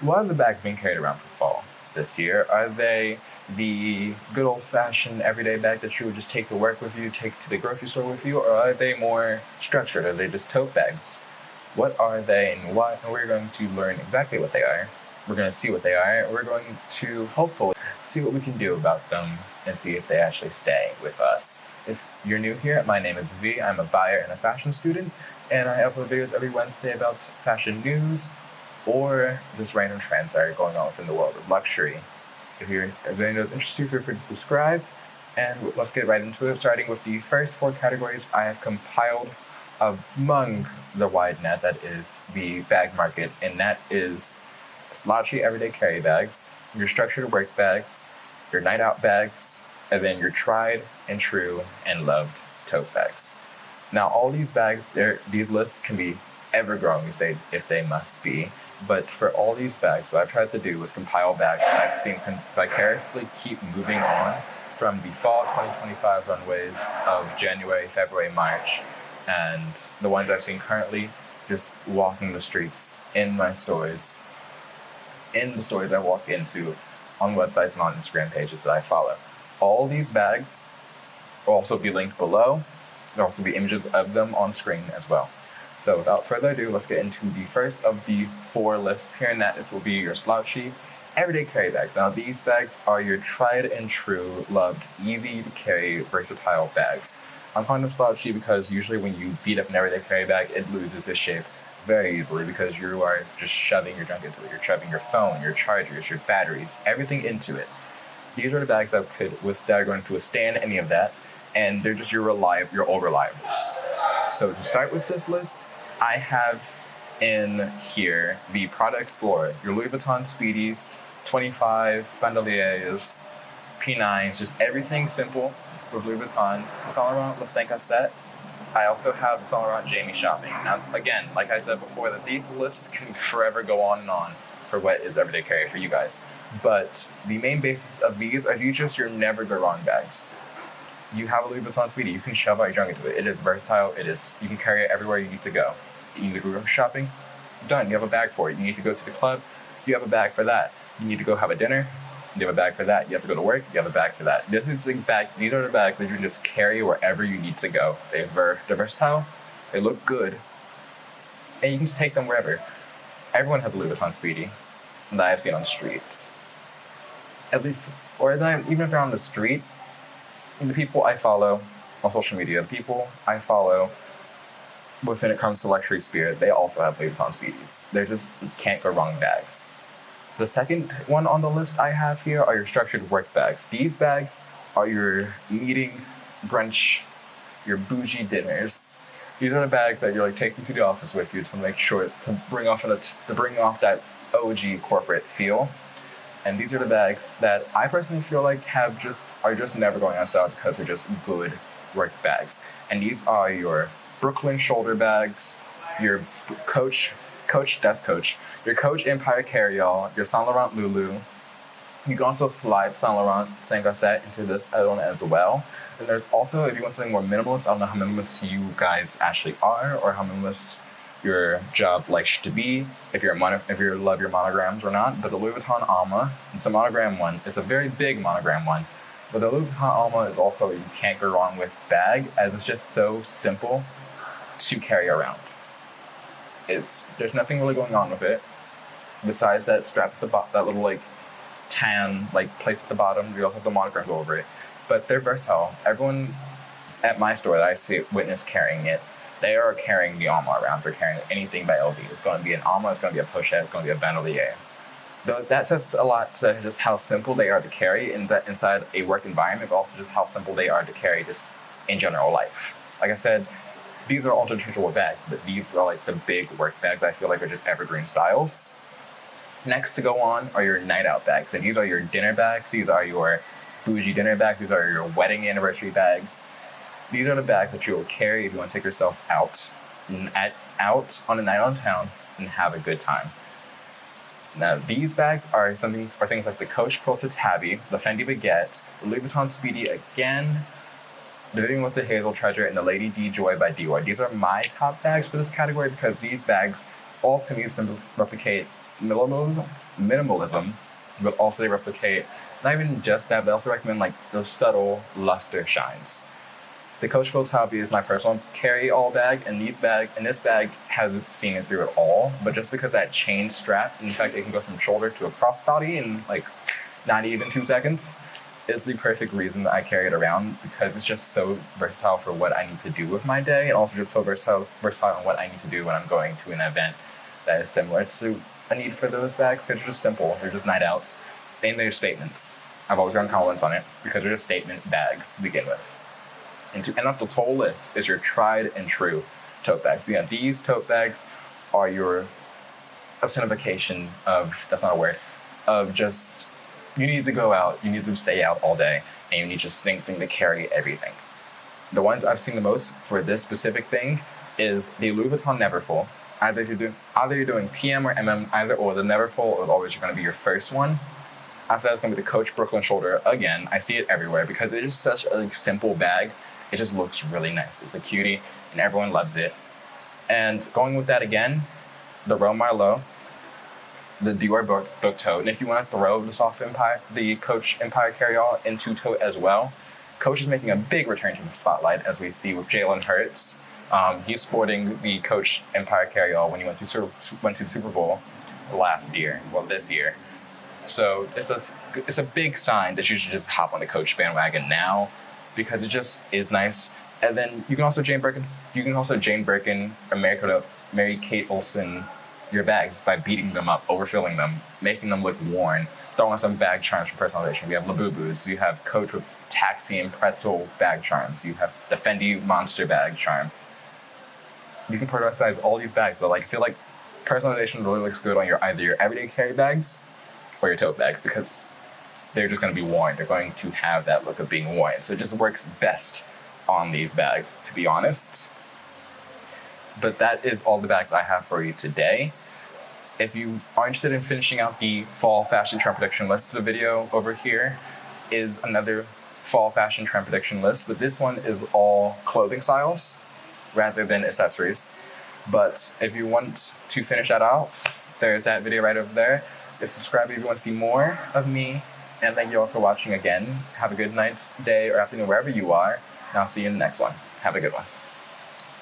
What are the bags being carried around for fall this year? Are they the good old-fashioned everyday bag that you would just take to work with you, take to the grocery store with you, or are they more structured? Are they just tote bags? What are they and what? And we're going to learn exactly what they are. We're going to see what they are. We're going to hopefully see what we can do about them and see if they actually stay with us. If you're new here, my name is V. I'm a buyer and a fashion student, and I upload videos every Wednesday about fashion news or just random trends that are going on within the world of luxury. If any of those interests you, feel free to subscribe, and let's get right into it, starting with the first 4 categories I have compiled among the wide net that is the bag market, and that is slouchy everyday carry bags, your structured work bags, your night out bags, and then your tried and true and loved tote bags. Now, all these bags, these lists can be ever-growing if they must be, but for all these bags, what I've tried to do was compile bags that I've seen vicariously keep moving on from the fall 2025 runways of January, February, March, and the ones I've seen currently just walking the streets in my stores, in the stores I walk into, on websites and on Instagram pages that I follow. All these bags will also be linked below. There will also be images of them on screen as well. So without further ado, let's get into the first of the 4 lists here, and that will be your slouchy everyday carry bags. Now, these bags are your tried and true, loved, easy to carry, versatile bags. I'm calling them slouchy because usually when you beat up an everyday carry bag, it loses its shape very easily because you are just shoving your junk into it. You're shoving your phone, your chargers, your batteries, everything into it. These are the bags that are going to withstand any of that, and they're just your old reliables. So to start with this list, I have in here the Prada Explorer, your Louis Vuitton Speedies, 25 bandoliers, P9s, just everything simple with Louis Vuitton. The Saint Laurent Le 5 set. I also have the Saint Laurent Jamie shopping. Now, again, like I said before, that these lists can forever go on and on for what is everyday carry for you guys. But the main basis of these are just your never go wrong bags. You have a Louis Vuitton Speedy, you can shove out your junk into it. It is versatile, you can carry it everywhere you need to go. You need to go shopping, done, you have a bag for it. You need to go to the club, you have a bag for that. You need to go have a dinner, you have a bag for that. You have to go to work, you have a bag for that. These are the bags that you can just carry wherever you need to go. They're versatile, they look good, and you can just take them wherever. Everyone has a Louis Vuitton Speedy that I've seen on the streets. At least, even if they're on the street, the people I follow on social media, the people I follow when it comes to luxury spirit, they also have Louis Vuitton Speedies. They're just can't go wrong bags. The second one on the list I have here are your structured work bags. These bags are your meeting, brunch, your bougie dinners. These are the bags that you're taking to the office with you to make sure to bring off that OG corporate feel. And these are the bags that I personally feel like are just never going out of style because they're just good work bags. And these are your Brooklyn shoulder bags, your Coach, your Coach Empire carry-all, your Saint Laurent Lulu. You can also slide Saint Laurent 5 set into this one as well. And there's also, if you want something more minimalist, I don't know how minimalist you guys actually are or how minimalist your job likes to be, if you love your monograms or not, but the Louis Vuitton Alma, it's a monogram one. It's a very big monogram one, but the Louis Vuitton Alma is also a you can't go wrong with bag, as it's just so simple to carry around. There's nothing really going on with it besides that strap at the that little tan place at the bottom. You also have the monograms over it, but they're versatile. Everyone at my store that I witness carrying it, they are carrying the Alma around. They're carrying anything by LV. It's going to be an Alma, it's going to be a pochette, it's going to be a bandolier. That says a lot to just how simple they are to carry inside a work environment, but also just how simple they are to carry just in general life. Like I said, these are all interchangeable bags, but these are the big work bags I feel like are just evergreen styles. Next to go on are your night out bags, and these are your dinner bags. These are your bougie dinner bags. These are your wedding anniversary bags. These are the bags that you will carry if you want to take yourself out on a night on town and have a good time. Now, these bags are things like the Coach Quilted Tabby, the Fendi Baguette, the Louis Vuitton Speedy again, the Vivienne Westwood Hazel Treasure, and the Lady D Joy by Dior. These are my top bags for this category because these bags all to me replicate minimalism, but also they replicate not even just that, but also recommend like those subtle luster shines. The Coach Phil's Hobby is my personal carry-all bag, and this bag has seen it through it all. But just because that chain strap, in fact, it can go from shoulder to a crossbody in like not even 2 seconds, is the perfect reason that I carry it around, because it's just so versatile for what I need to do with my day, and also just so versatile on what I need to do when I'm going to an event that is similar to a need for those bags, because they're just simple. They're just night outs, and they're statements. I've always gotten compliments on it because they're just statement bags to begin with. And to end up the total list is your tried and true tote bags. Yeah, these tote bags are your personification of, that's not a word, of just, you need to go out, you need to stay out all day, and you need just thing to carry everything. The ones I've seen the most for this specific thing is the Louis Vuitton Neverfull. Either you're doing PM or MM, either or. The Neverfull is always going to be your first one. After that, it's going to be the Coach Brooklyn Shoulder. Again, I see it everywhere because it is such a simple bag. It just looks really nice. It's a cutie, and everyone loves it. And going with that again, the Rome Marleau, the Dior book tote. And if you want to throw the Coach Empire carry-all into tote as well, Coach is making a big return to the spotlight, as we see with Jalen Hurts. He's sporting the Coach Empire carry-all when he went to the Super Bowl this year. So it's a big sign that you should just hop on the Coach bandwagon now, because it just is nice. And then you can also Jane Birkin or Mary Kate Olsen your bags by beating them up, overfilling them, making them look worn, throwing on some bag charms for personalization. We have Labubus, you have Coach with Taxi and Pretzel bag charms, you have the Fendi Monster bag charm. You can personalize all these bags, but I feel like personalization really looks good on either your everyday carry bags or your tote bags, because they're just going to be worn. They're going to have that look of being worn. So it just works best on these bags, to be honest. But that is all the bags I have for you today. If you are interested in finishing out the fall fashion trend prediction list, the video over here is another fall fashion trend prediction list, but this one is all clothing styles rather than accessories. But if you want to finish that off, there's that video right over there. Subscribe if you want to see more of me. And thank you all for watching again. Have a good night, day, or afternoon, wherever you are. And I'll see you in the next one. Have a good one.